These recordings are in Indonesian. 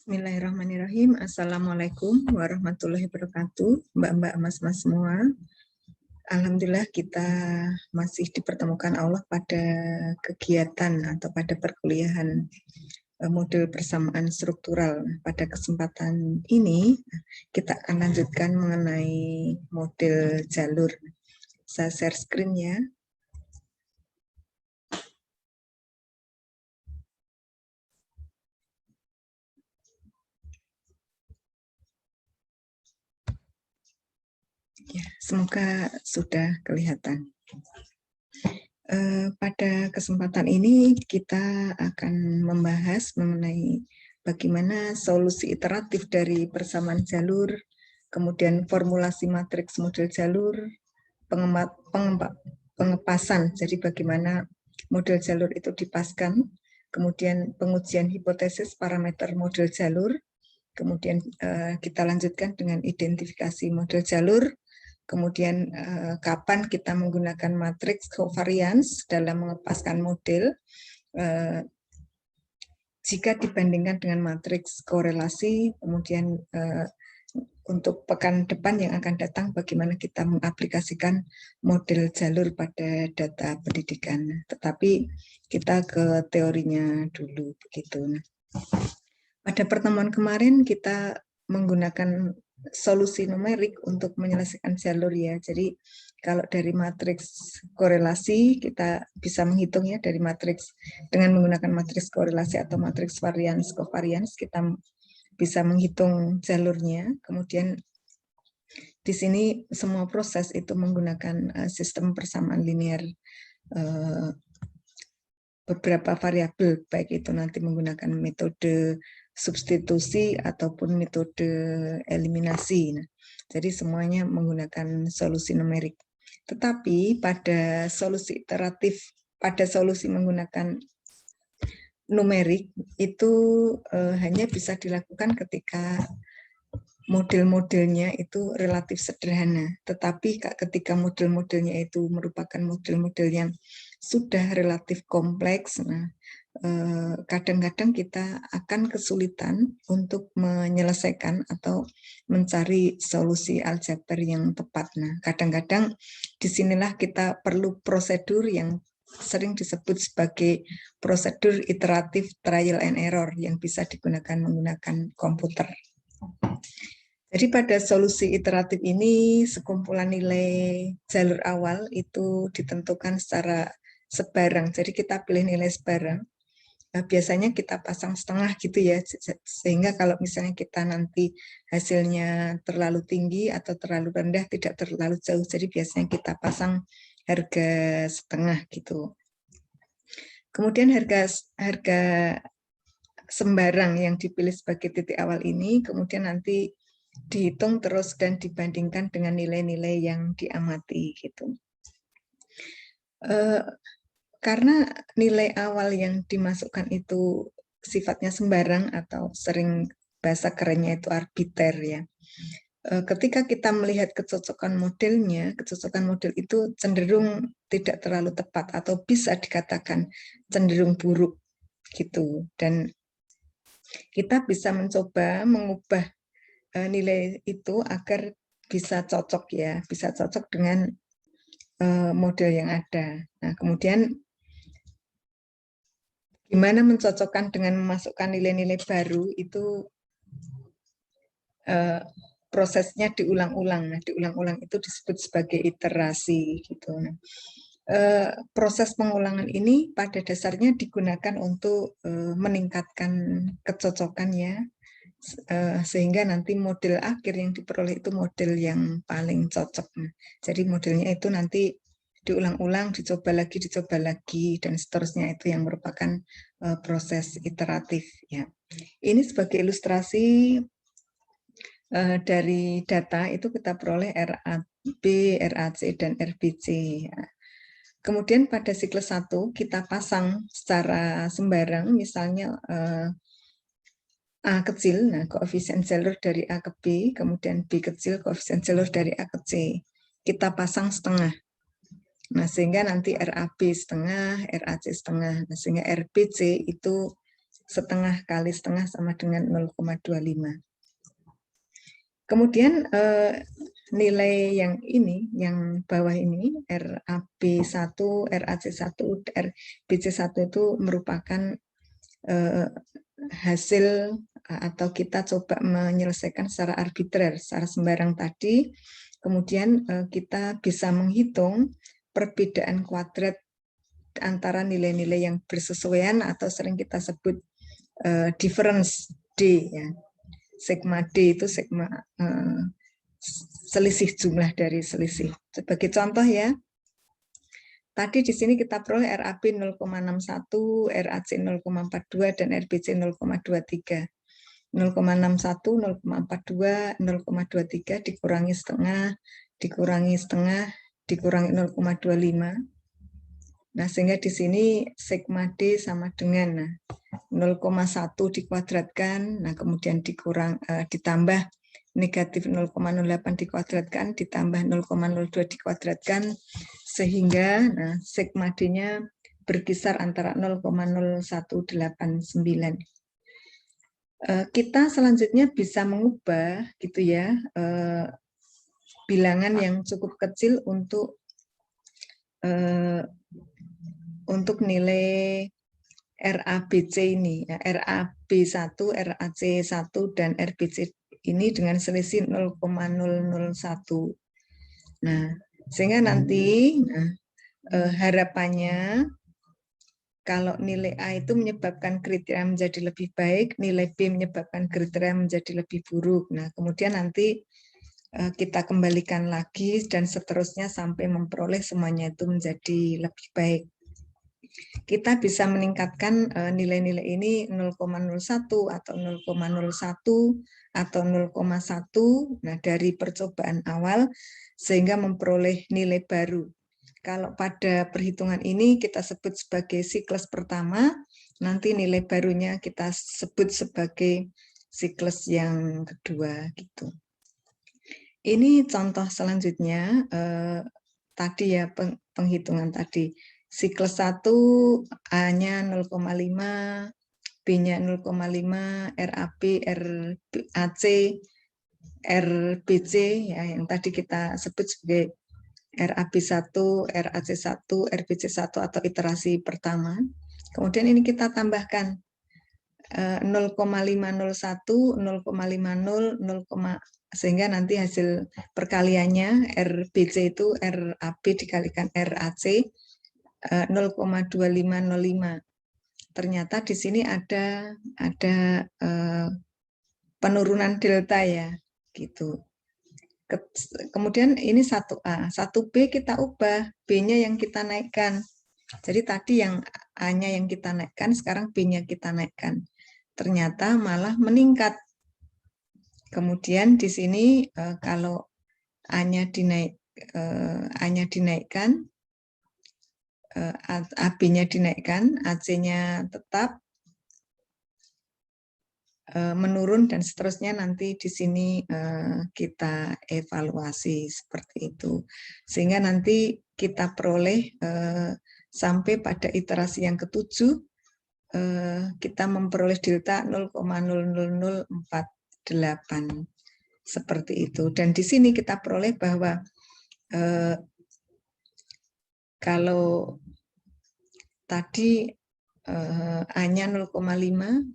Bismillahirrahmanirrahim. Assalamualaikum warahmatullahi wabarakatuh. Mbak-mbak, mas-mas semua. Alhamdulillah kita masih dipertemukan Allah pada kegiatan atau pada perkuliahan model persamaan struktural. Pada kesempatan ini kita akan lanjutkan mengenai model jalur. Saya share screen ya. Ya, semoga sudah kelihatan. Pada kesempatan ini kita akan membahas mengenai bagaimana solusi iteratif dari persamaan jalur, kemudian formulasi matriks model jalur, pengepasan, jadi bagaimana model jalur itu dipaskan, kemudian pengujian hipotesis parameter model jalur, kemudian kita lanjutkan dengan identifikasi model jalur, kemudian kapan kita menggunakan matriks covariance dalam mengepaskan model jika dibandingkan dengan matriks korelasi, kemudian untuk pekan depan yang akan datang bagaimana kita mengaplikasikan model jalur pada data pendidikan. Tetapi kita ke teorinya dulu begitu. Pada pertemuan kemarin kita menggunakan solusi numerik untuk menyelesaikan jalur ya. Jadi kalau dari matriks korelasi kita bisa menghitung ya, dari matriks dengan menggunakan matriks korelasi atau matriks variance covariance kita bisa menghitung jalurnya. Kemudian di sini semua proses itu menggunakan sistem persamaan linear beberapa variabel, baik itu nanti menggunakan metode substitusi ataupun metode eliminasi. Nah, jadi semuanya menggunakan solusi numerik. Tetapi pada solusi iteratif, pada solusi menggunakan numerik itu hanya bisa dilakukan ketika model-modelnya itu relatif sederhana. Tetapi ketika model-modelnya itu merupakan model-model yang sudah relatif kompleks, nah kadang-kadang kita akan kesulitan untuk menyelesaikan atau mencari solusi aljabar yang tepat. Nah, kadang-kadang disinilah kita perlu prosedur yang sering disebut sebagai prosedur iteratif trial and error yang bisa digunakan menggunakan komputer. Jadi pada solusi iteratif ini sekumpulan nilai jalur awal itu ditentukan secara sebarang. Jadi kita pilih nilai sebarang. Biasanya kita pasang setengah gitu ya, sehingga kalau misalnya kita nanti hasilnya terlalu tinggi atau terlalu rendah tidak terlalu jauh, jadi biasanya kita pasang harga setengah gitu. Kemudian harga sembarang yang dipilih sebagai titik awal ini kemudian nanti dihitung terus dan dibandingkan dengan nilai-nilai yang diamati gitu. Karena nilai awal yang dimasukkan itu sifatnya sembarang atau sering bahasa kerennya itu arbiter ya. Ketika kita melihat kecocokan modelnya, kecocokan model itu cenderung tidak terlalu tepat atau bisa dikatakan cenderung buruk gitu. Dan kita bisa mencoba mengubah nilai itu agar bisa cocok ya, bisa cocok dengan model yang ada. Nah, kemudian gimana mencocokkan dengan memasukkan nilai-nilai baru itu prosesnya diulang-ulang. Nah, diulang-ulang itu disebut sebagai iterasi gitu. Nah, proses pengulangan ini pada dasarnya digunakan untuk meningkatkan kecocokannya sehingga nanti model akhir yang diperoleh itu model yang paling cocok. Nah, jadi modelnya itu nanti diulang-ulang, dicoba lagi, dan seterusnya itu yang merupakan proses iteratif. Ya. Ini sebagai ilustrasi dari data itu kita peroleh RAB, RAC, dan RBC. Ya. Kemudian pada siklus 1 kita pasang secara sembarang, misalnya A kecil, nah koefisien jalur dari A ke B, kemudian B kecil, koefisien jalur dari A ke C. Kita pasang setengah. Nah, sehingga nanti RAB setengah, RAC setengah. Nah, sehingga RBC itu setengah kali setengah sama dengan 0,25. Kemudian nilai yang ini, yang bawah ini, RAB1, RAC1, RBC1 itu merupakan hasil atau kita coba menyelesaikan secara arbitrer, secara sembarang tadi. Kemudian kita bisa menghitung perbedaan kuadrat antara nilai-nilai yang bersesuaian atau sering kita sebut difference D, ya. Sigma D itu sigma selisih jumlah dari selisih. Sebagai contoh ya, tadi di sini kita peroleh RAB 0,61, RAC 0,42, dan RBC 0,23. 0,61, 0,42, 0,23 dikurangi setengah, dikurangi setengah, dikurangi 0,25. Nah, sehingga di sini sigma D sama dengan 0,1 dikuadratkan, nah kemudian ditambah negatif 0,08 dikuadratkan, ditambah 0,02 dikuadratkan, sehingga sigma D-nya berkisar antara 0,0189. Kita selanjutnya bisa mengubah gitu ya bilangan yang cukup kecil untuk nilai RABC ini, ya, RAB1, RAC1, dan RBC ini dengan selisih 0,001. Nah, sehingga nanti harapannya kalau nilai A itu menyebabkan kriteria menjadi lebih baik, nilai B menyebabkan kriteria menjadi lebih buruk. Nah, kemudian nanti kita kembalikan lagi dan seterusnya sampai memperoleh semuanya itu menjadi lebih baik. Kita bisa meningkatkan nilai-nilai ini 0,01 atau 0,01 atau 0,1 dari percobaan awal sehingga memperoleh nilai baru. Kalau pada perhitungan ini kita sebut sebagai siklus pertama, nanti nilai barunya kita sebut sebagai siklus yang kedua gitu. Ini contoh selanjutnya tadi ya penghitungan tadi. Siklus 1 A-nya 0,5, B-nya 0,5, RAB, RAC, RBC ya yang tadi kita sebut sebagai RAB1, RAC1, RBC1 atau iterasi pertama. Kemudian ini kita tambahkan 0,501, 0,50, 0, sehingga nanti hasil perkaliannya RBC itu RAB dikalikan RAC 0,2505. Ternyata di sini ada penurunan delta ya, gitu. Kemudian ini 1A, 1B kita ubah, B-nya yang kita naikkan. Jadi tadi yang A-nya yang kita naikkan, sekarang B-nya kita naikkan. Ternyata malah meningkat. Kemudian di sini kalau A-nya dinaikkan, AB-nya dinaikkan, AC-nya tetap menurun dan seterusnya nanti di sini kita evaluasi seperti itu. Sehingga nanti kita peroleh sampai pada iterasi yang ke-7 kita memperoleh delta 0,00048 seperti itu. Dan di sini kita peroleh bahwa kalau tadi A-nya 0,5,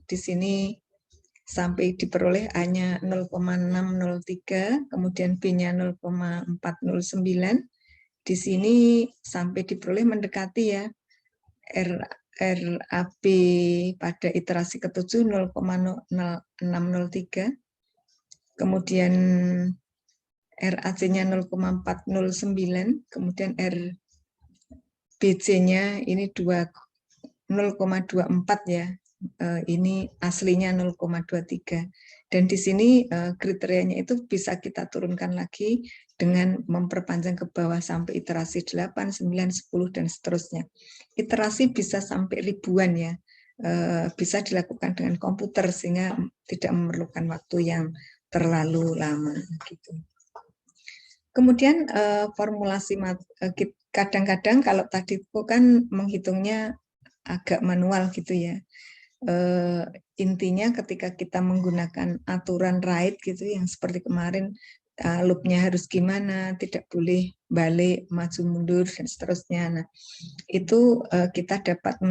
di sini sampai diperoleh A-nya 0,603, kemudian B-nya 0,409. Di sini sampai diperoleh mendekati ya RAB pada iterasi ke-7 0,603. Kemudian RAC-nya 0,409, kemudian RBC-nya ini 0,24 ya. Ini aslinya 0,23. Dan di sini kriterianya itu bisa kita turunkan lagi dengan memperpanjang ke bawah sampai iterasi 8, 9, 10, dan seterusnya. Iterasi bisa sampai ribuan ya. Bisa dilakukan dengan komputer sehingga tidak memerlukan waktu yang terlalu lama gitu. Kemudian formulasi kadang-kadang kalau tadi itu kan menghitungnya agak manual gitu ya. intinya ketika kita menggunakan aturan right gitu yang seperti kemarin, loopnya harus gimana, tidak boleh balik, maju mundur dan seterusnya. Nah, itu kita dapat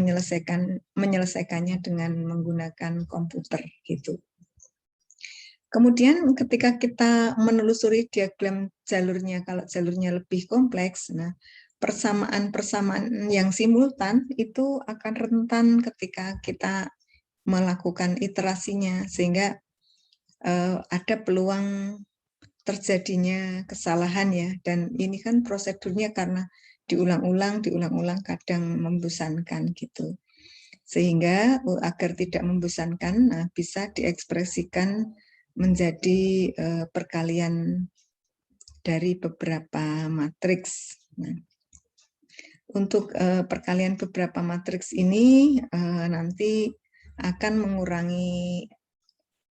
menyelesaikannya dengan menggunakan komputer gitu. Kemudian ketika kita menelusuri diagram jalurnya, kalau jalurnya lebih kompleks, nah persamaan-persamaan yang simultan itu akan rentan ketika kita melakukan iterasinya, sehingga ada peluang terjadinya kesalahan ya. Dan ini kan prosedurnya karena diulang-ulang kadang membosankan gitu. Sehingga agar tidak membosankan, nah, bisa diekspresikan menjadi perkalian dari beberapa matriks. Nah, untuk perkalian beberapa matriks ini nanti akan mengurangi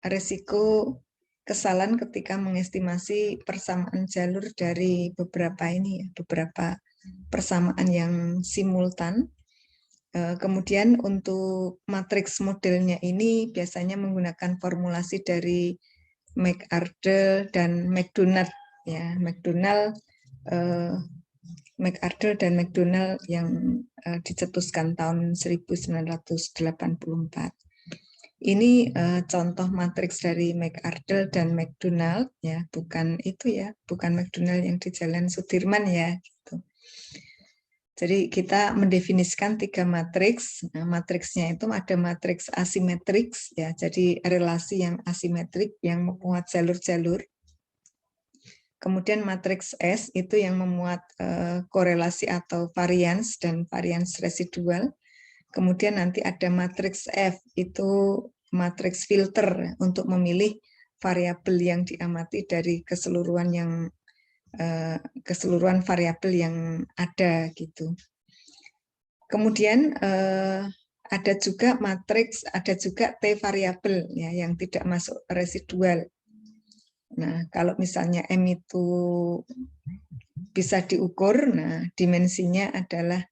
risiko kesalahan ketika mengestimasi persamaan jalur dari beberapa persamaan yang simultan. Kemudian untuk matriks modelnya ini biasanya menggunakan formulasi dari McArdle dan McDonald ya. McArdle dan McDonald yang dicetuskan tahun 1984. Ini contoh matriks dari McArdle dan McDonald ya, bukan McDonald yang di Jalan Sudirman ya gitu. Jadi kita mendefinisikan 3 matriks. Nah, matriksnya itu ada matriks asimetriks ya, jadi relasi yang asimetrik yang memuat jalur-jalur. Kemudian matriks S itu yang memuat korelasi atau varians dan varians residual. Kemudian nanti ada matriks F, itu matriks filter untuk memilih variabel yang diamati dari keseluruhan variabel yang ada gitu. Kemudian ada juga T variabel ya yang tidak masuk residual. Nah, kalau misalnya M itu bisa diukur, nah dimensinya adalah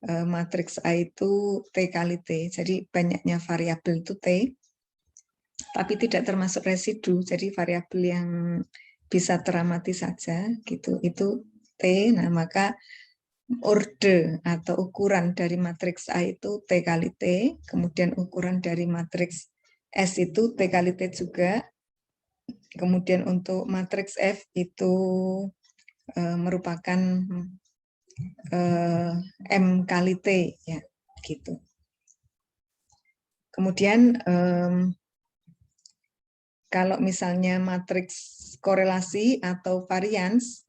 matriks A itu T kali T. Jadi banyaknya variabel itu T, tapi tidak termasuk residu. Jadi variabel yang bisa teramati saja gitu itu T. Nah, maka orde atau ukuran dari matriks A itu T kali T, kemudian ukuran dari matriks S itu T kali T juga. Kemudian untuk matriks F itu merupakan M kali T ya gitu. Kemudian kalau misalnya matriks korelasi atau varians,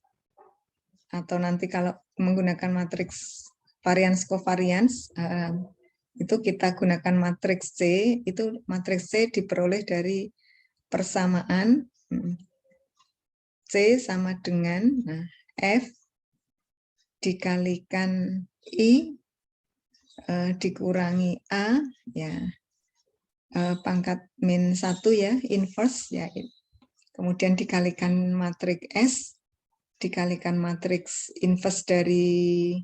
atau nanti kalau menggunakan matriks varians covariance, itu kita gunakan matriks C. Itu matriks C diperoleh dari persamaan C sama dengan F dikalikan I dikurangi A ya, pangkat min 1 ya, inverse ya. Kemudian dikalikan matriks S dikalikan matriks inverse dari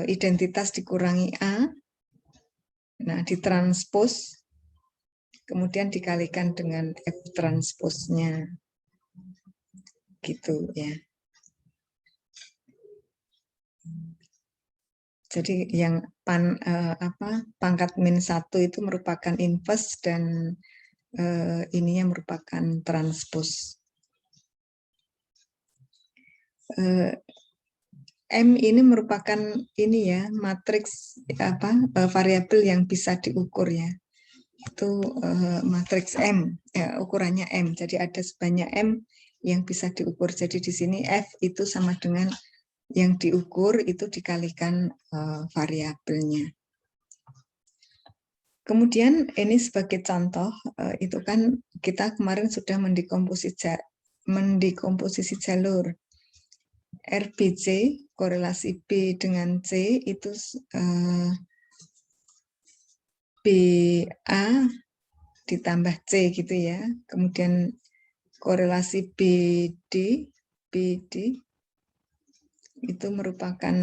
identitas dikurangi A. Nah, ditranspos kemudian dikalikan dengan F transposnya. Gitu ya. Jadi yang pangkat min 1 itu merupakan inverse dan ininya merupakan transpos. M ini merupakan matriks variabel yang bisa diukur ya. Itu matriks M, ukurannya M. Jadi ada sebanyak M yang bisa diukur. Jadi di sini F itu sama dengan yang diukur itu dikalikan variabelnya. Kemudian ini sebagai contoh, itu kan kita kemarin sudah mendekomposisi jalur. RBC, korelasi B dengan C itu BA ditambah C gitu ya. Kemudian korelasi BD itu merupakan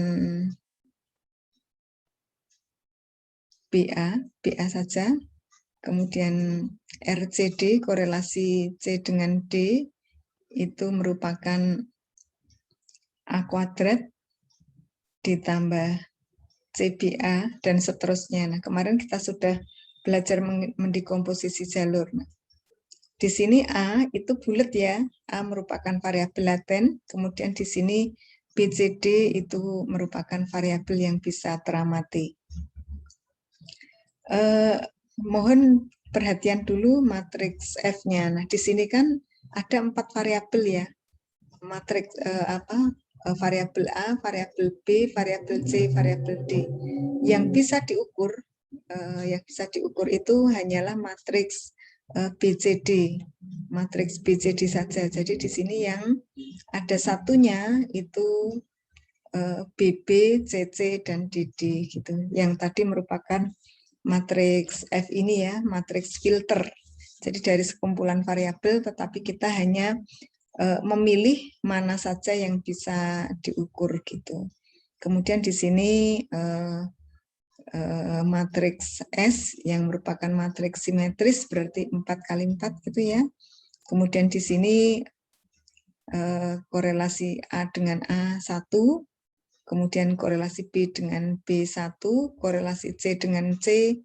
BA saja. Kemudian RCD, korelasi C dengan D, itu merupakan A kuadrat ditambah CBA dan seterusnya. Nah, kemarin kita sudah belajar mendekomposisi jalur. Nah, di sini A itu bulat ya, A merupakan variabel laten, kemudian di sini BCD itu merupakan variabel yang bisa teramati. Mohon perhatian dulu matriks F-nya. Nah, di sini kan ada 4 variabel ya. Matriks variabel A, variabel B, variabel C, variabel D. Yang bisa diukur itu hanyalah matriks BCD, matriks BCD saja. Jadi di sini yang ada satunya itu BB, CC, dan DD gitu. Yang tadi merupakan matriks F ini ya, matriks filter. Jadi dari sekumpulan variabel, tetapi kita hanya memilih mana saja yang bisa diukur gitu. Kemudian di sini matriks S yang merupakan matriks simetris berarti 4 kali 4 gitu ya. Kemudian di sini korelasi A dengan A1, kemudian korelasi B dengan B1, korelasi C dengan C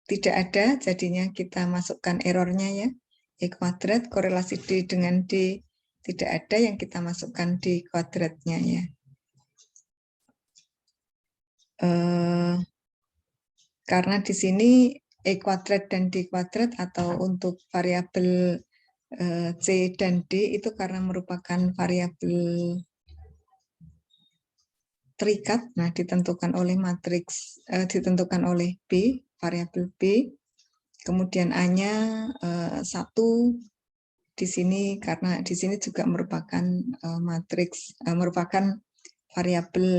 tidak ada, jadinya kita masukkan errornya ya. E kuadrat, korelasi D dengan D tidak ada, yang kita masukkan D kuadratnya ya. Karena di sini E kuadrat dan D kuadrat atau untuk variabel C dan D itu karena merupakan variabel terikat, nah ditentukan oleh matriks, ditentukan oleh B, variabel B. Kemudian A-nya 1 di sini karena di sini juga merupakan matriks, merupakan variabel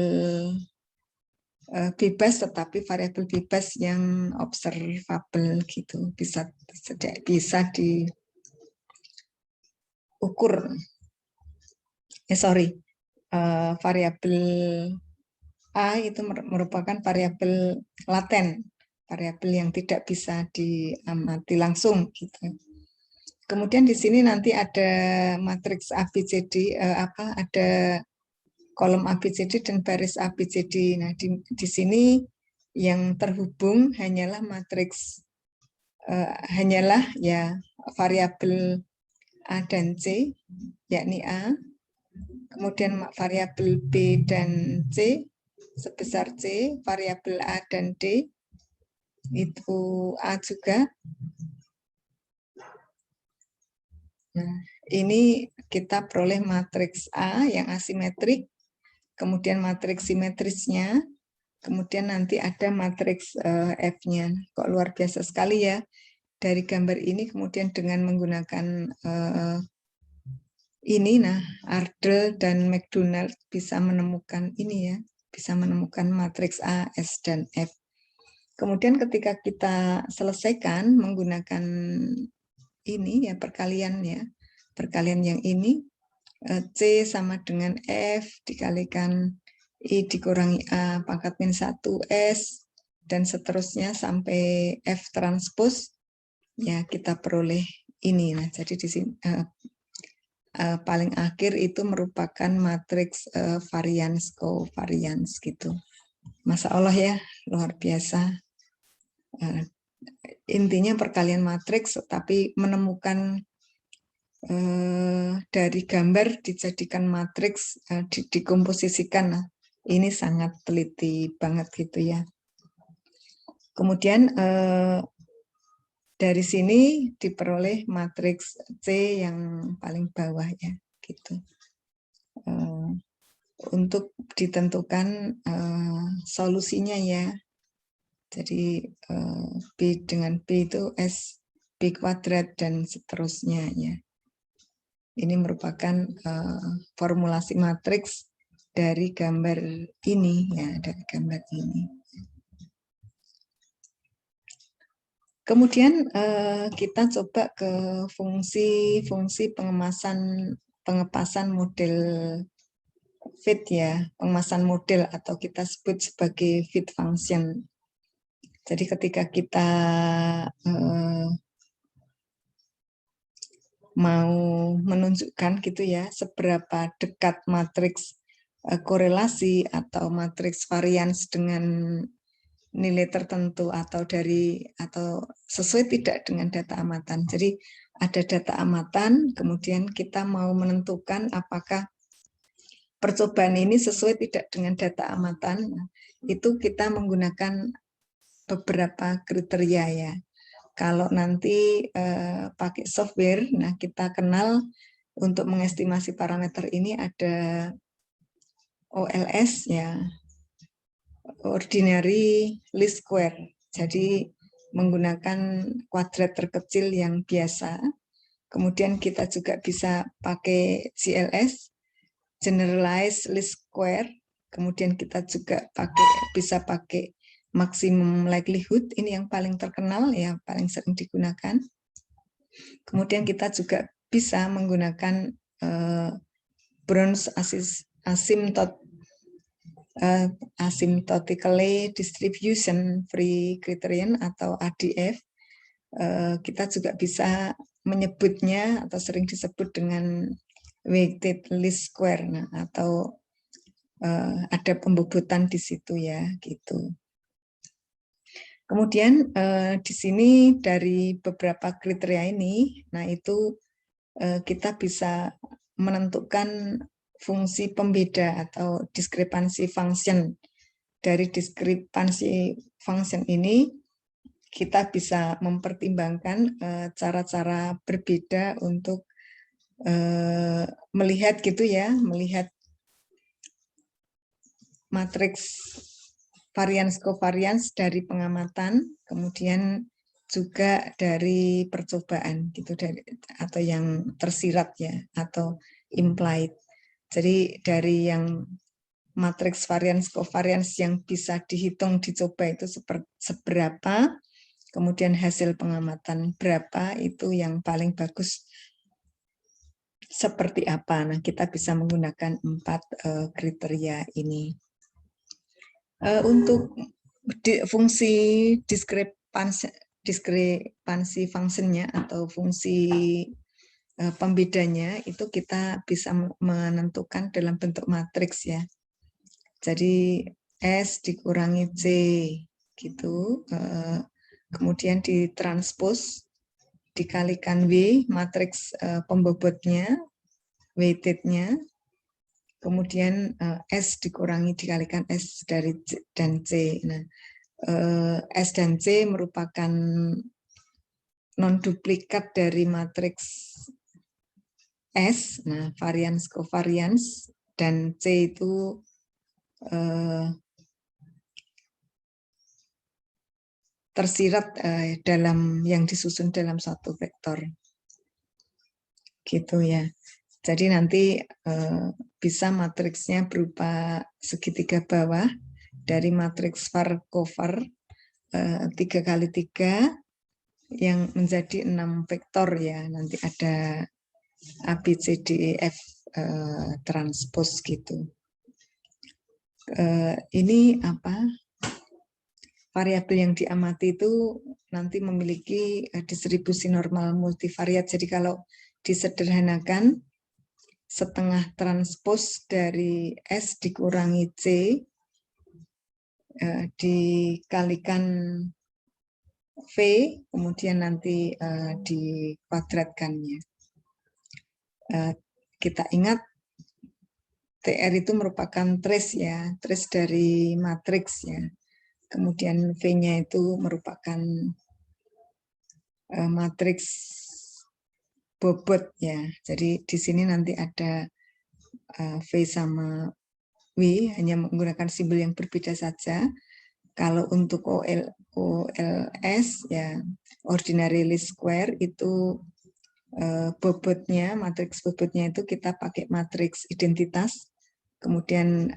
bebas, tetapi variabel bebas yang observable gitu, bisa diukur. Variabel A itu merupakan variabel laten, variabel yang tidak bisa diamati langsung gitu. Kemudian di sini nanti ada matriks ABCD, ada kolom ABCD dan baris ABCD. Nah, di sini yang terhubung hanyalah matriks, hanyalah ya variabel A dan C, yakni A, kemudian variabel B dan C sebesar C, variabel A dan D itu A juga. Nah, ini kita peroleh matriks A yang asimetrik, kemudian matriks simetrisnya, kemudian nanti ada matriks F-nya. Kok luar biasa sekali ya. Dari gambar ini kemudian dengan menggunakan ini, nah Ardel dan McDonald bisa menemukan ini ya, bisa menemukan matriks A, S, dan F. Kemudian ketika kita selesaikan menggunakan ini ya, perkalian yang ini, C sama dengan F dikalikan I dikurangi A pangkat min 1 S, dan seterusnya sampai F transpose, ya kita peroleh ini. Nah, jadi di sini paling akhir itu merupakan matriks variance covariance gitu. Masya Allah ya, luar biasa. Intinya perkalian matriks, tapi menemukan dari gambar dijadikan matriks, dikomposisikan. Nah, ini sangat teliti banget gitu ya. Kemudian dari sini diperoleh matriks C yang paling bawah ya, gitu. Untuk ditentukan solusinya ya. Jadi B dengan B itu S B kuadrat dan seterusnya ya. Ini merupakan formulasi matriks dari gambar ini ya, dari gambar ini. Kemudian kita coba ke fungsi pengepasan model fit ya, pengemasan model atau kita sebut sebagai fit function. Jadi ketika kita mau menunjukkan gitu ya seberapa dekat matriks korelasi atau matriks varians dengan nilai tertentu atau sesuai tidak dengan data amatan. Jadi ada data amatan, kemudian kita mau menentukan apakah percobaan ini sesuai tidak dengan data amatan. Itu kita menggunakan beberapa kriteria ya. Kalau nanti pakai software, nah kita kenal untuk mengestimasi parameter ini ada OLS ya, ordinary least square. Jadi menggunakan kuadrat terkecil yang biasa. Kemudian kita juga bisa pakai GLS, generalized least square. Kemudian kita juga bisa pakai maximum likelihood, ini yang paling terkenal ya, paling sering digunakan. Kemudian kita juga bisa menggunakan Brown's asymptotically distribution free criterion atau ADF. Kita juga bisa menyebutnya atau sering disebut dengan weighted least square, nah, atau ada pembobotan di situ ya, gitu. Kemudian di sini dari beberapa kriteria ini, nah itu kita bisa menentukan fungsi pembeda atau diskrepansi function. Dari diskrepansi function ini kita bisa mempertimbangkan cara-cara berbeda untuk melihat gitu ya, melihat matriks varians covariance dari pengamatan, kemudian juga dari percobaan gitu, atau yang tersirat ya, atau implied. Jadi dari yang matriks varians covariance yang bisa dihitung dicoba itu seberapa, kemudian hasil pengamatan berapa, itu yang paling bagus seperti apa. Nah, kita bisa menggunakan 4 kriteria ini. Untuk fungsi diskrepansi fungsinya atau fungsi pembedanya itu kita bisa menentukan dalam bentuk matriks ya. Jadi S dikurangi C gitu. Kemudian ditranspos dikalikan W, matriks pembobotnya, weighted-nya. Kemudian S dikalikan S dari C dan C. Nah, S dan C merupakan non-duplikat dari matriks S, nah varians covariance, dan C itu tersirat dalam yang disusun dalam satu vektor. Gitu ya. Jadi nanti bisa matriksnya berupa segitiga bawah dari matriks var-cover 3x3 yang menjadi 6 vektor ya. Nanti ada A, B, C, D, E, F transpose gitu. Ini apa? Variabel yang diamati itu nanti memiliki distribusi normal multivariat. Jadi kalau disederhanakan, setengah transpos dari S dikurangi C dikalikan V, kemudian nanti dikuadratkannya. Kita ingat TR itu merupakan trace ya, trace dari matriks ya. Kemudian V-nya itu merupakan matriks bobot ya. Jadi di sini nanti ada V sama W, hanya menggunakan simbol yang berbeda saja. Kalau untuk OLS ya, ordinary least square itu bobotnya, matriks bobotnya itu kita pakai matriks identitas. Kemudian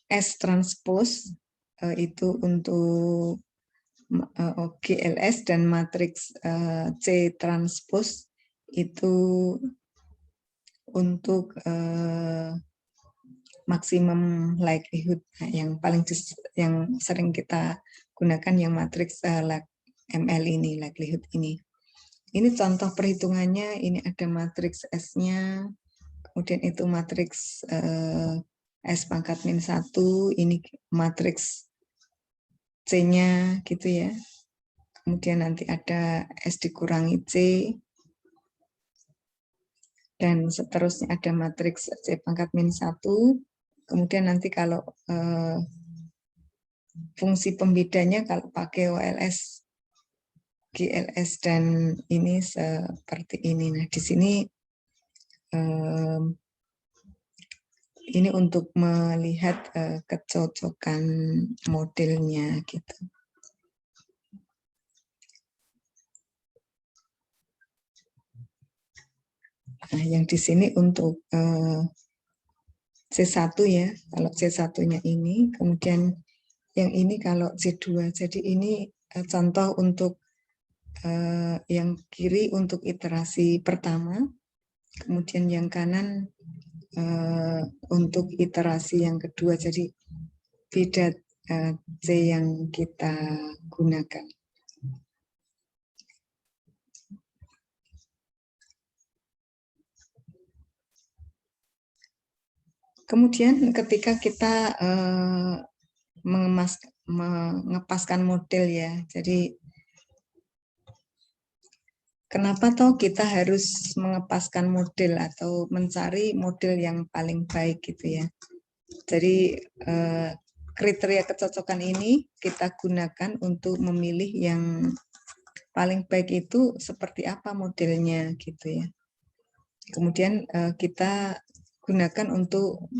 S transpose itu untuk GLS, dan matriks C transpose itu untuk maksimum likelihood. Nah, yang sering kita gunakan yang matriks ML ini, likelihood ini. Ini contoh perhitungannya, ini ada matriks S-nya, kemudian itu matriks S pangkat min 1, ini matriks C-nya gitu ya. Kemudian nanti ada S dikurangi C, dan seterusnya ada matriks C pangkat min 1. Kemudian nanti kalau fungsi pembedanya kalau pakai OLS, GLS, dan ini seperti ini. Nah, di sini ini untuk melihat kecocokan modelnya gitu. Nah, yang di sini untuk C1 ya, kalau C1-nya ini, kemudian yang ini kalau C2. Jadi ini contoh untuk yang kiri untuk iterasi pertama, kemudian yang kanan untuk iterasi yang kedua. Jadi beda C yang kita gunakan. Kemudian ketika kita mengepaskan model ya, jadi kenapa toh kita harus mengepaskan model atau mencari model yang paling baik gitu ya. Jadi kriteria kecocokan ini kita gunakan untuk memilih yang paling baik itu seperti apa modelnya gitu ya. Kemudian kita gunakan untuk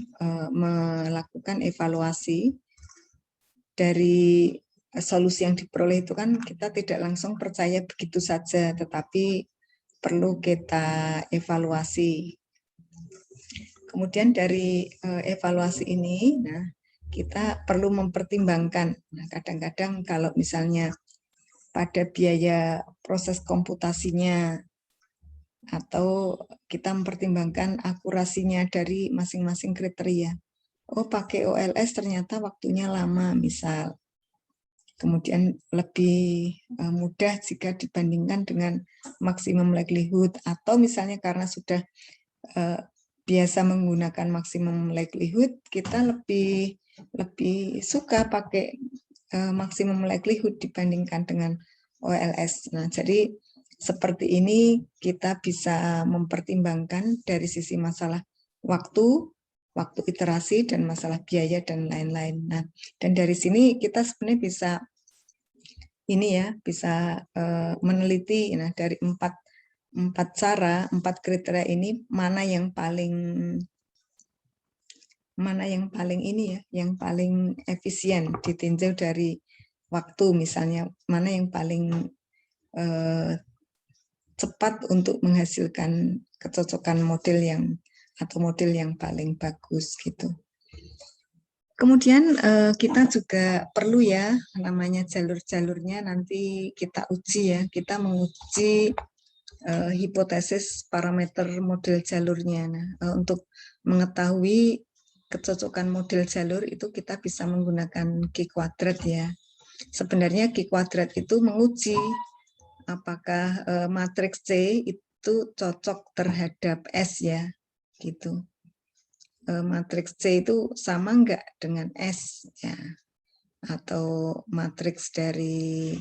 melakukan evaluasi dari solusi yang diperoleh itu kan kita tidak langsung percaya begitu saja, tetapi perlu kita evaluasi. Kemudian dari evaluasi ini, nah kita perlu mempertimbangkan. Nah, kadang-kadang kalau misalnya pada biaya proses komputasinya atau kita mempertimbangkan akurasinya dari masing-masing kriteria. Oh, pakai OLS ternyata waktunya lama, misal. Kemudian lebih mudah jika dibandingkan dengan maksimum likelihood, atau misalnya karena sudah biasa menggunakan maksimum likelihood, kita lebih suka pakai maksimum likelihood dibandingkan dengan OLS. Nah, jadi seperti ini kita bisa mempertimbangkan dari sisi masalah waktu iterasi, dan masalah biaya dan lain-lain. Nah, dan dari sini kita sebenarnya bisa ini ya, bisa meneliti. Nah, dari empat kriteria ini mana yang paling ini ya, yang paling efisien ditinjau dari waktu, misalnya mana yang paling cepat untuk menghasilkan kecocokan model yang paling bagus gitu. Kemudian kita juga perlu ya namanya jalur-jalurnya, nanti kita uji ya, kita menguji hipotesis parameter model jalurnya. Nah, untuk mengetahui kecocokan model jalur itu kita bisa menggunakan Q-Quadrat ya. Sebenarnya Q-Quadrat itu menguji apakah matriks C itu cocok terhadap S ya, gitu. Matriks C itu sama enggak dengan S ya, atau matriks dari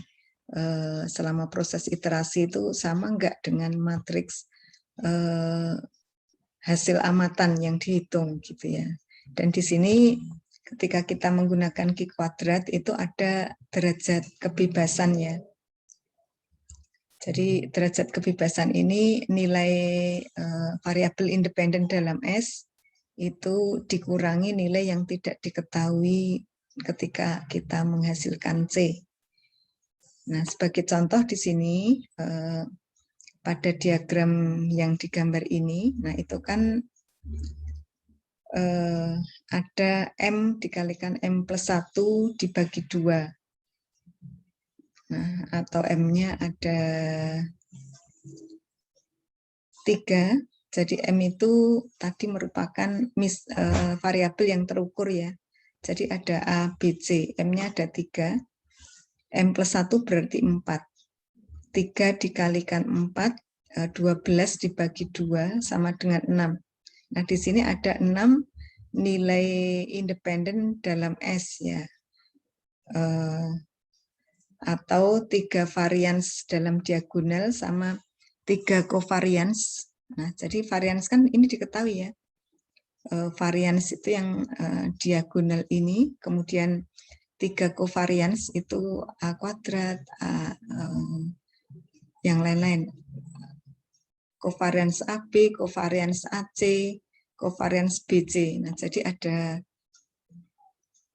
selama proses iterasi itu sama enggak dengan matriks hasil amatan yang dihitung gitu ya. Dan di sini ketika kita menggunakan Q-Quadrat itu ada derajat kebebasan ya. Jadi derajat kebebasan ini nilai variabel independen dalam S itu dikurangi nilai yang tidak diketahui ketika kita menghasilkan C. Nah, sebagai contoh di sini pada diagram yang digambar ini, nah itu kan ada M dikalikan M plus 1 dibagi 2. Nah, atau M-nya ada 3, Jadi M itu tadi merupakan variabel yang terukur ya. Jadi ada A, B, C. M-nya ada 3. M plus 1 berarti 4. 3 dikalikan 4, 12 dibagi 2 sama dengan 6. Nah, di sini ada 6 nilai independen dalam S ya. Atau 3 varians dalam diagonal sama 3 covarians. Nah, jadi varians kan ini diketahui ya. Varians itu yang diagonal ini, kemudian 3 covarians itu A kuadrat, yang lain-lain. Covarians AB, covarians AC, covarians BC. Nah, jadi ada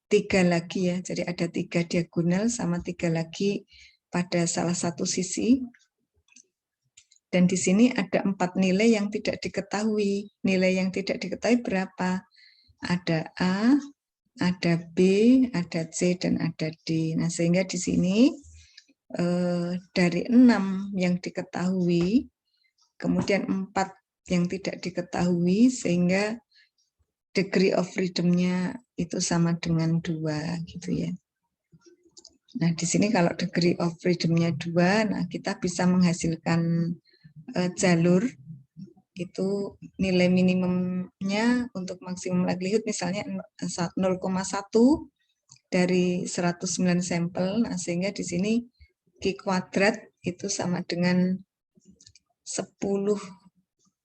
3 lagi ya. Jadi ada 3 diagonal sama 3 lagi pada salah satu sisi. Dan di sini ada 4 nilai yang tidak diketahui. Nilai yang tidak diketahui berapa? Ada A, ada B, ada C, dan ada D. Nah, sehingga di sini dari 6 yang diketahui, kemudian 4 yang tidak diketahui, sehingga degree of freedom-nya itu sama dengan 2 gitu ya. Nah, di sini kalau degree of freedom-nya 2, nah kita bisa menghasilkan jalur itu nilai minimumnya untuk maksimum likelihood misalnya 0,1 dari 109 sampel. Nah, sehingga di sini Q kuadrat itu sama dengan 10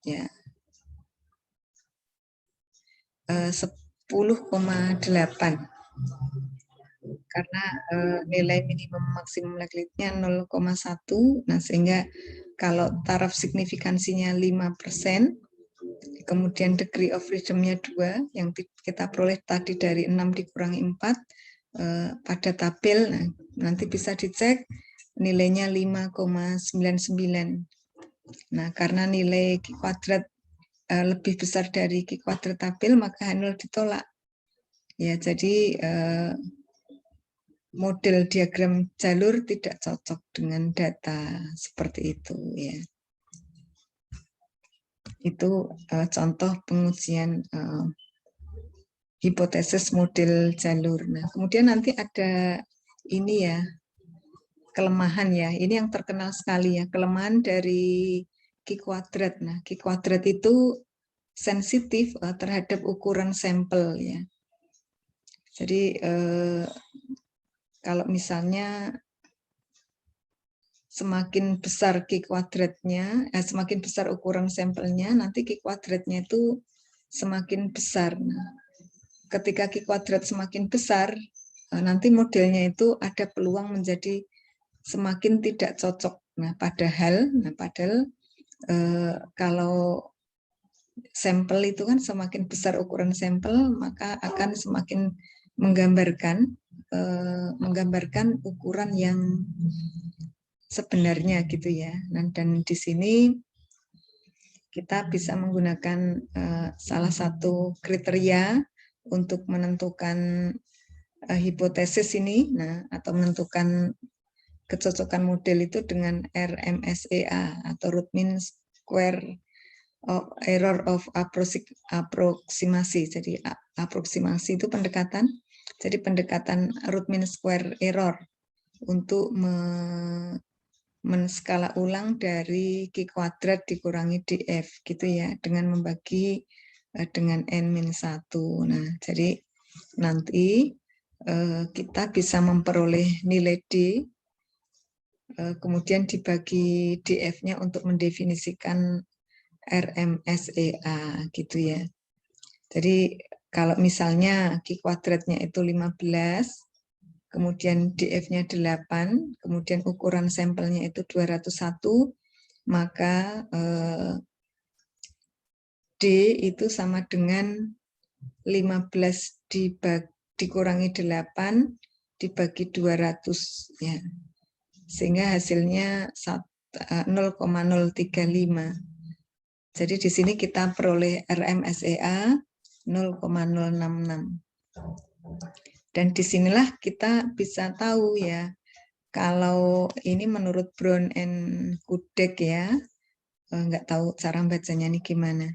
ya. 10,8 karena nilai minimum maksimum likelihood-nya 0,1. Nah, sehingga kalau taraf signifikansinya 5%, kemudian degree of freedom-nya 2, yang kita peroleh tadi dari 6 dikurangi 4, pada tabel, nah, nanti bisa dicek nilainya 5,99. Nah, karena nilai Q kuadrat lebih besar dari Q kuadrat tabel, maka H0 ditolak. Ya, jadi model diagram jalur tidak cocok dengan data seperti itu ya. Itu contoh pengujian hipotesis model jalur. Nah, kemudian nanti ada ini ya, kelemahan ya. Ini yang terkenal sekali ya, kelemahan dari Q kuadrat. Nah, Q kuadrat itu sensitif terhadap ukuran sampel ya. Jadi kalau misalnya semakin besar Q kuadratnya, semakin besar ukuran sampelnya, nanti Q kuadratnya itu semakin besar. Nah, ketika Q kuadrat semakin besar, nanti modelnya itu ada peluang menjadi semakin tidak cocok. Nah, padahal kalau sampel itu kan semakin besar ukuran sampel, maka akan semakin menggambarkan ukuran yang sebenarnya gitu ya. Nah, dan di sini kita bisa menggunakan salah satu kriteria untuk menentukan hipotesis ini, nah, atau menentukan kecocokan model itu dengan RMSEA atau root mean square of error of approximasi. Jadi aproksimasi itu pendekatan. Jadi pendekatan root mean square error untuk menskala ulang dari Q kuadrat dikurangi DF gitu ya, dengan membagi dengan N-1. Nah, jadi nanti kita bisa memperoleh nilai D, kemudian dibagi DF-nya untuk mendefinisikan RMSEA gitu ya. Jadi kalau misalnya Q kuadratnya itu 15, kemudian DF-nya 8, kemudian ukuran sampelnya itu 201, maka D itu sama dengan 15 dikurangi 8 dibagi 200 ya. Sehingga hasilnya 0,035. Jadi di sini kita peroleh RMSEA 0,066. Dan disinilah kita bisa tahu ya, kalau ini menurut Brown and Kudek ya, nggak tahu cara bacanya ini gimana.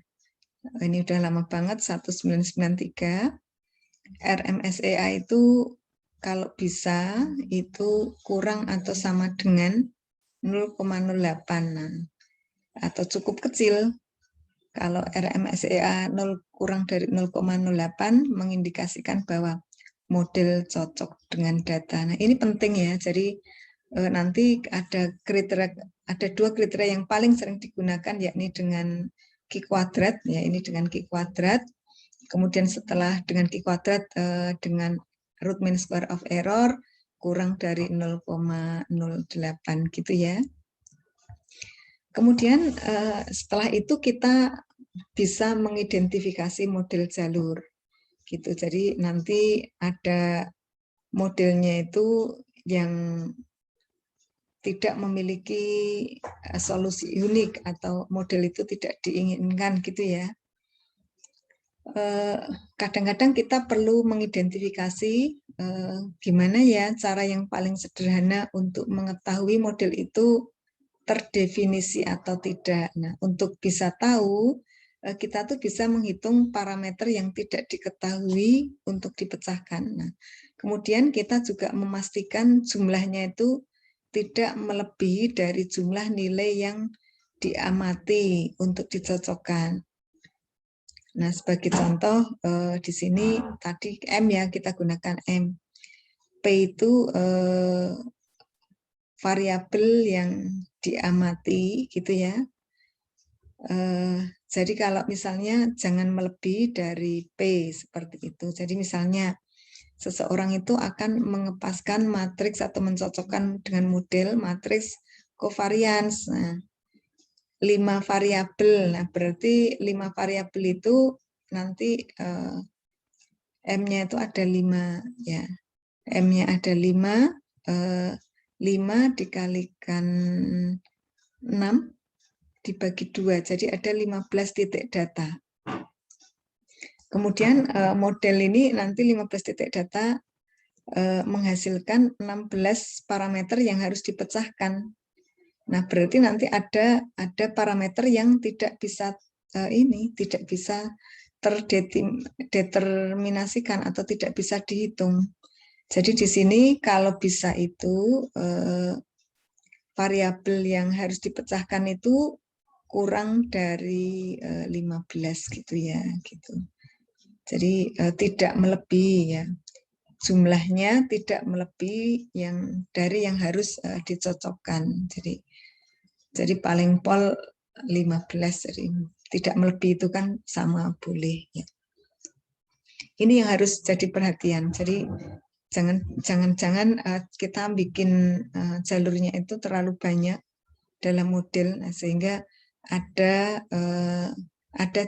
Ini udah lama banget, 1993. RMSEA itu kalau bisa itu kurang atau sama dengan 0,08 atau cukup kecil. Kalau RMSEA kurang dari 0,08 mengindikasikan bahwa model cocok dengan data. Nah, ini penting ya. Jadi nanti ada dua kriteria yang paling sering digunakan, yakni dengan Q kuadrat, ya ini dengan Q kuadrat. Kemudian setelah dengan Q kuadrat dengan root mean square of error kurang dari 0,08 gitu ya. Kemudian setelah itu kita bisa mengidentifikasi model jalur gitu. Jadi nanti ada modelnya itu yang tidak memiliki solusi unik atau model itu tidak diinginkan gitu ya. Kadang-kadang kita perlu mengidentifikasi gimana ya cara yang paling sederhana untuk mengetahui model itu terdefinisi atau tidak. Nah, untuk bisa tahu, kita tuh bisa menghitung parameter yang tidak diketahui untuk dipecahkan. Nah, kemudian kita juga memastikan jumlahnya itu tidak melebihi dari jumlah nilai yang diamati untuk dicocokkan. Nah, sebagai contoh di sini tadi M ya, kita gunakan M. P itu variabel yang diamati gitu ya. Jadi kalau misalnya jangan melebihi dari P seperti itu. Jadi misalnya seseorang itu akan mengepaskan matriks atau mencocokkan dengan model matriks covariance. Nah, 5 variabel. Nah, berarti 5 variabel itu nanti M-nya itu ada 5 ya. M-nya ada 5, 5 dikalikan 6 dibagi 2, jadi ada 15 titik data. Kemudian model ini nanti 15 titik data menghasilkan 16 parameter yang harus dipecahkan. Nah, berarti nanti ada parameter yang tidak bisa tidak bisa terdeterminasikan atau tidak bisa dihitung. Jadi di sini kalau bisa itu variabel yang harus dipecahkan itu kurang dari 15 gitu ya, gitu. Jadi tidak melebihi ya. Jumlahnya tidak melebihi yang harus dicocokkan. Jadi paling pol 15, jadi tidak melebihi itu kan sama boleh ya. Ini yang harus jadi perhatian. Jadi jangan kita bikin jalurnya itu terlalu banyak dalam model, sehingga ada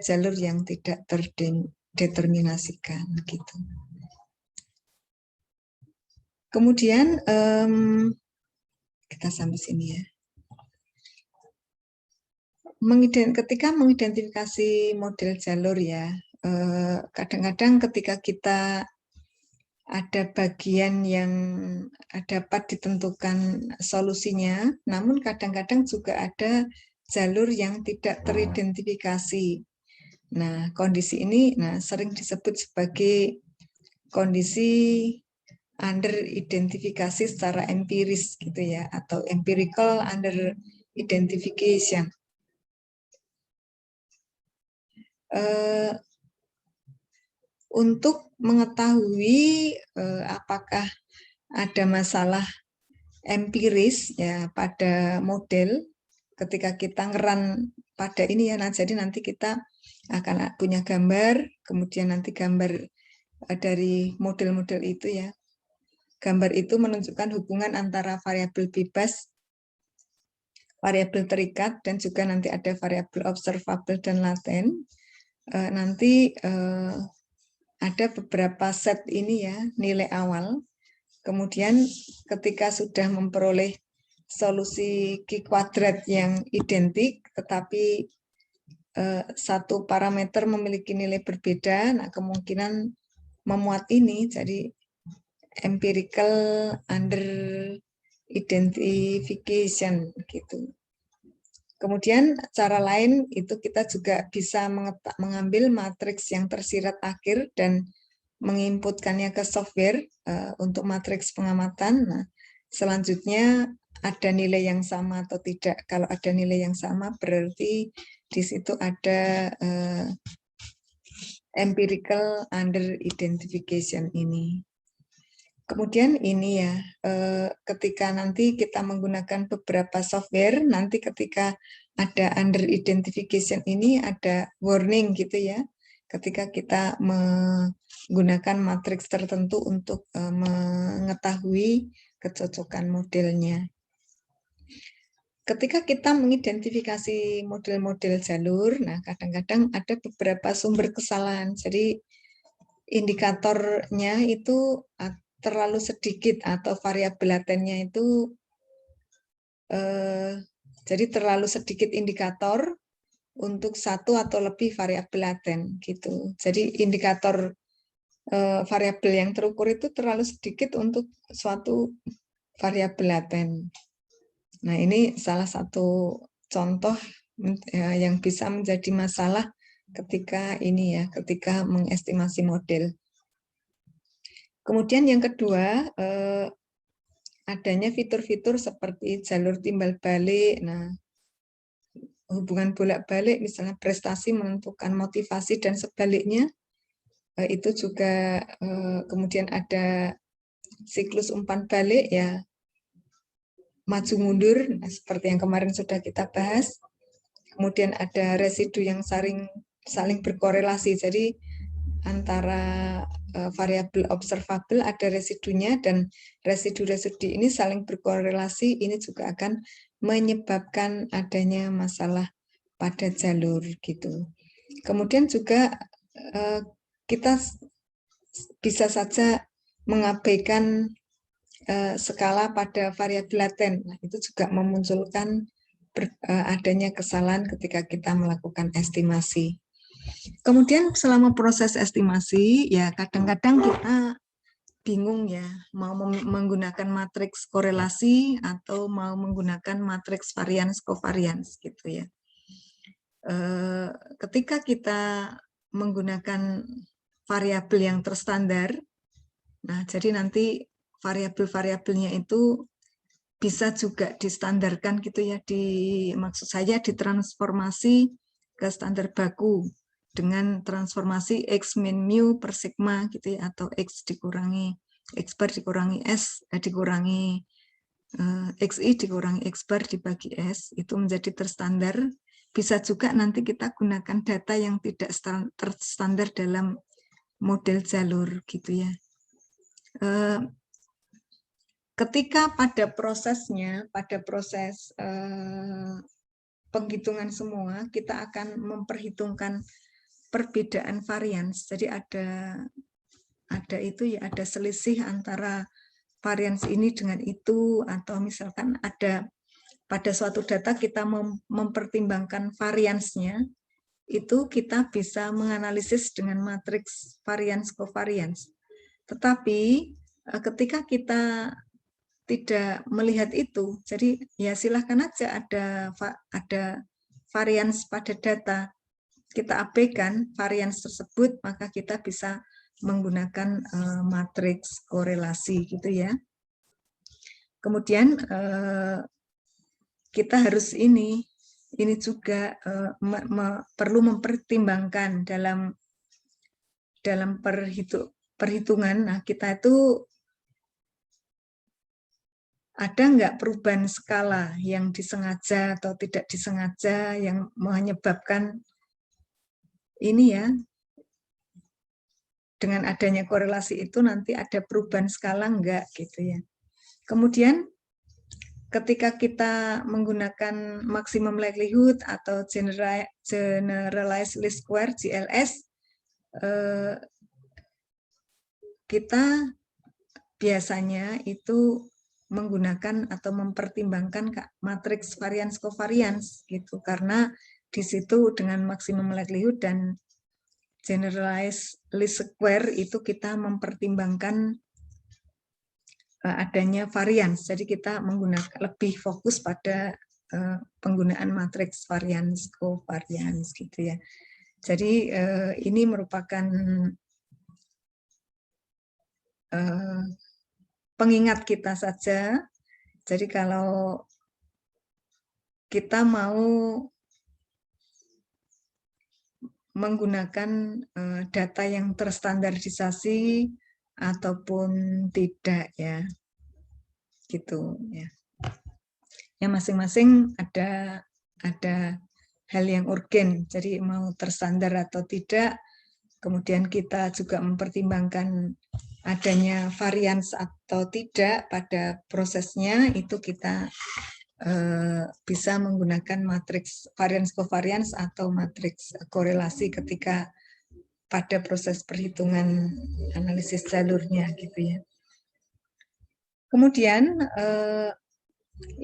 jalur yang tidak terdeterminasikan gitu. Kemudian kita sampai sini ya. Ketika mengidentifikasi model jalur ya, kadang-kadang ketika kita ada bagian yang dapat ditentukan solusinya, namun kadang-kadang juga ada jalur yang tidak teridentifikasi. Nah, kondisi ini sering disebut sebagai kondisi under identifikasi secara empiris gitu ya, atau empirical under identification. Untuk mengetahui apakah ada masalah empiris ya pada model ketika kita ngeran pada ini ya, jadi nanti kita akan punya gambar, kemudian nanti gambar dari model-model itu ya. Gambar itu menunjukkan hubungan antara variabel bebas, variabel terikat, dan juga nanti ada variabel observable dan laten. Nanti ada beberapa set ini ya, nilai awal. Kemudian ketika sudah memperoleh solusi Q kuadrat yang identik, tetapi satu parameter memiliki nilai berbeda, nah kemungkinan memuat ini, jadi empirical under identification gitu. Kemudian cara lain itu kita juga bisa mengambil matriks yang tersirat akhir dan menginputkannya ke software untuk matriks pengamatan. Nah, selanjutnya ada nilai yang sama atau tidak. Kalau ada nilai yang sama berarti di situ ada empirical under identification ini. Kemudian ini ya, ketika nanti kita menggunakan beberapa software, nanti ketika ada under identification ini ada warning gitu ya, ketika kita menggunakan matriks tertentu untuk mengetahui kecocokan modelnya. Ketika kita mengidentifikasi model-model jalur, nah kadang-kadang ada beberapa sumber kesalahan, jadi indikatornya itu terlalu sedikit atau variabel latennya itu jadi terlalu sedikit indikator untuk satu atau lebih variabel laten gitu. Jadi indikator variabel yang terukur itu terlalu sedikit untuk suatu variabel laten. Nah, ini salah satu contoh yang bisa menjadi masalah ketika ini ya, ketika mengestimasi model. Kemudian yang kedua, adanya fitur-fitur seperti jalur timbal balik. Nah, hubungan bolak-balik, misalnya prestasi menentukan motivasi dan sebaliknya, itu juga kemudian ada siklus umpan balik ya, maju mundur, nah, seperti yang kemarin sudah kita bahas. Kemudian ada residu yang saling berkorelasi, jadi antara variabel observable ada residunya dan residu-residu ini saling berkorelasi, ini juga akan menyebabkan adanya masalah pada jalur gitu. Kemudian juga kita bisa saja mengabaikan skala pada variabel laten. Nah, itu juga memunculkan adanya kesalahan ketika kita melakukan estimasi. Kemudian selama proses estimasi, ya kadang-kadang kita bingung ya, mau menggunakan matriks korelasi atau mau menggunakan matriks varians covariance gitu ya. Ketika kita menggunakan variabel yang terstandar, nah jadi nanti variabel-variabelnya itu bisa juga distandarkan gitu ya, maksud saya ditransformasi ke standar baku dengan transformasi X min mu per sigma gitu ya, atau X dikurangi X bar dikurangi S dikurangi XI dikurangi X bar dibagi S, itu menjadi terstandar. Bisa juga nanti kita gunakan data yang tidak terstandar dalam model jalur gitu ya. Ketika pada prosesnya, pada proses penghitungan semua, kita akan memperhitungkan perbedaan varians. Jadi ada itu ya, ada selisih antara varians ini dengan itu, atau misalkan ada pada suatu data kita mempertimbangkan variansnya, itu kita bisa menganalisis dengan matriks varians covariance. Tetapi ketika kita tidak melihat itu, jadi ya silahkan aja ada varians pada data, kita abaikan varians tersebut, maka kita bisa menggunakan matriks korelasi gitu ya. Kemudian kita harus ini juga perlu mempertimbangkan dalam perhitungan. Nah, kita itu ada nggak perubahan skala yang disengaja atau tidak disengaja yang menyebabkan ini ya, dengan adanya korelasi itu nanti ada perubahan skala enggak gitu ya. Kemudian ketika kita menggunakan maximum likelihood atau generalized least square GLS, kita biasanya itu menggunakan atau mempertimbangkan matriks varians covariance gitu, karena di situ dengan maximum likelihood dan generalized least square itu kita mempertimbangkan adanya varians, jadi kita menggunakan lebih fokus pada penggunaan matriks varians covariance gitu ya. Jadi ini merupakan pengingat kita saja. Jadi kalau kita mau menggunakan data yang terstandarisasi ataupun tidak ya, gitu ya. Ya masing-masing ada hal yang urgen. Jadi mau terstandar atau tidak. Kemudian kita juga mempertimbangkan adanya varians atau tidak pada prosesnya, itu kita bisa menggunakan matriks varians covariance atau matriks korelasi ketika pada proses perhitungan analisis jalurnya gitu ya. Kemudian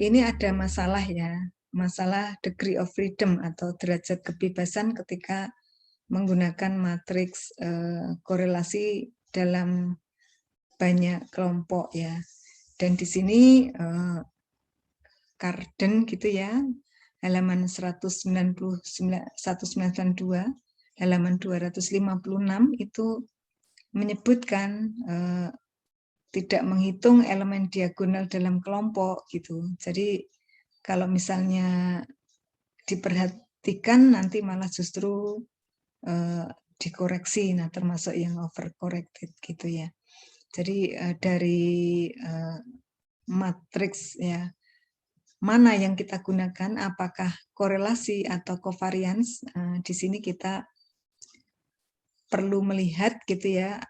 ini ada masalah ya, masalah degree of freedom atau derajat kebebasan ketika menggunakan matriks korelasi dalam banyak kelompok ya. Dan di sini Carden gitu ya, halaman 192, halaman 256 itu menyebutkan tidak menghitung elemen diagonal dalam kelompok gitu. Jadi kalau misalnya diperhatikan nanti malah justru dikoreksi, nah termasuk yang overcorrected gitu ya. Jadi dari matriks ya, mana yang kita gunakan, apakah korelasi atau covariance, di sini kita perlu melihat gitu ya,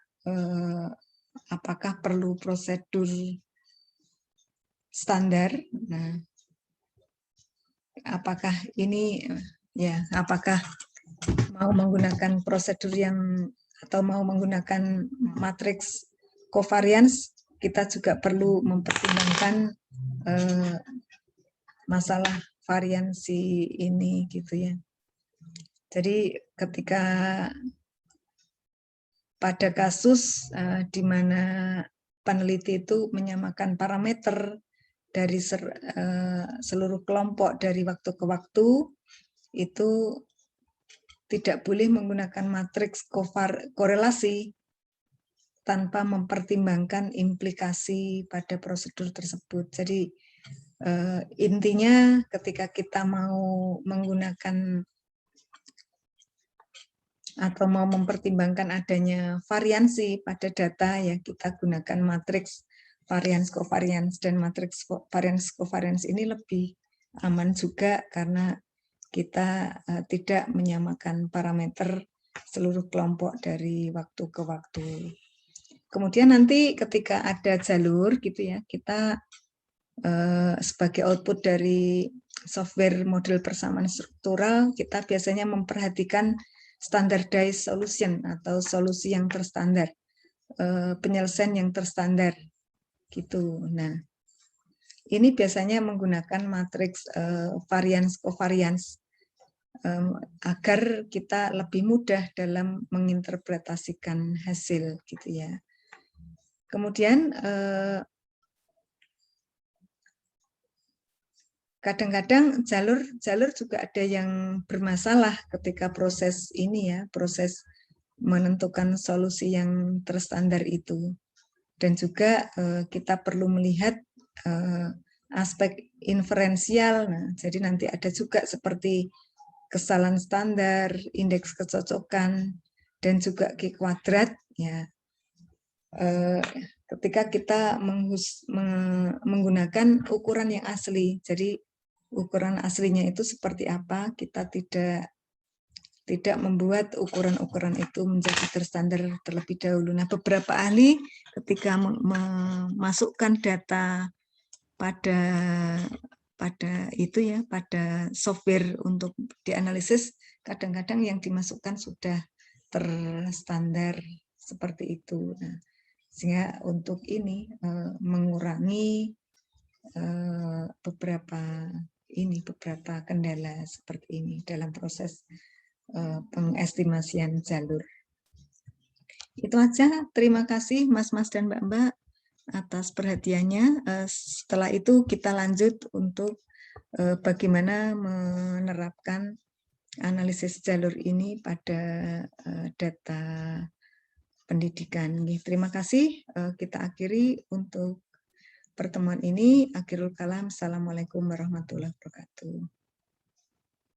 apakah perlu prosedur standar. Nah, apakah ini ya, apakah mau menggunakan prosedur yang atau mau menggunakan matriks covariance, kita juga perlu mempertimbangkan masalah variansi ini gitu ya. Jadi ketika pada kasus di mana peneliti itu menyamakan parameter dari seluruh kelompok dari waktu ke waktu, itu tidak boleh menggunakan matriks korelasi tanpa mempertimbangkan implikasi pada prosedur tersebut. Jadi intinya ketika kita mau menggunakan atau mau mempertimbangkan adanya variansi pada data, ya kita gunakan matriks varians covariance, dan matriks varians covariance ini lebih aman juga karena kita tidak menyamakan parameter seluruh kelompok dari waktu ke waktu. Kemudian nanti ketika ada jalur gitu ya, kita sebagai output dari software model persamaan struktural, kita biasanya memperhatikan standardized solution atau solusi yang terstandar, penyelesaian yang terstandar gitu. Nah, ini biasanya menggunakan matriks variance covariance agar kita lebih mudah dalam menginterpretasikan hasil gitu ya. Kemudian kadang-kadang jalur juga ada yang bermasalah ketika proses ini ya, proses menentukan solusi yang terstandar itu. Dan juga kita perlu melihat aspek inferensial. Nah, jadi nanti ada juga seperti kesalahan standar, indeks kecocokan, dan juga Q kuadrat ya. Ketika kita menggunakan ukuran yang asli, jadi ukuran aslinya itu seperti apa, kita tidak membuat ukuran-ukuran itu menjadi terstandar terlebih dahulu. Nah, beberapa ahli ketika memasukkan data pada itu ya, pada software untuk dianalisis, kadang-kadang yang dimasukkan sudah terstandar seperti itu. Nah, sehingga untuk ini mengurangi beberapa kendala seperti ini dalam proses pengestimasian jalur. Itu aja. Terima kasih Mas-mas dan Mbak-mbak atas perhatiannya. Setelah itu kita lanjut untuk bagaimana menerapkan analisis jalur ini pada data pendidikan. Terima kasih, kita akhiri untuk pertemuan ini. Akhirul kalam, Assalamualaikum warahmatullahi wabarakatuh.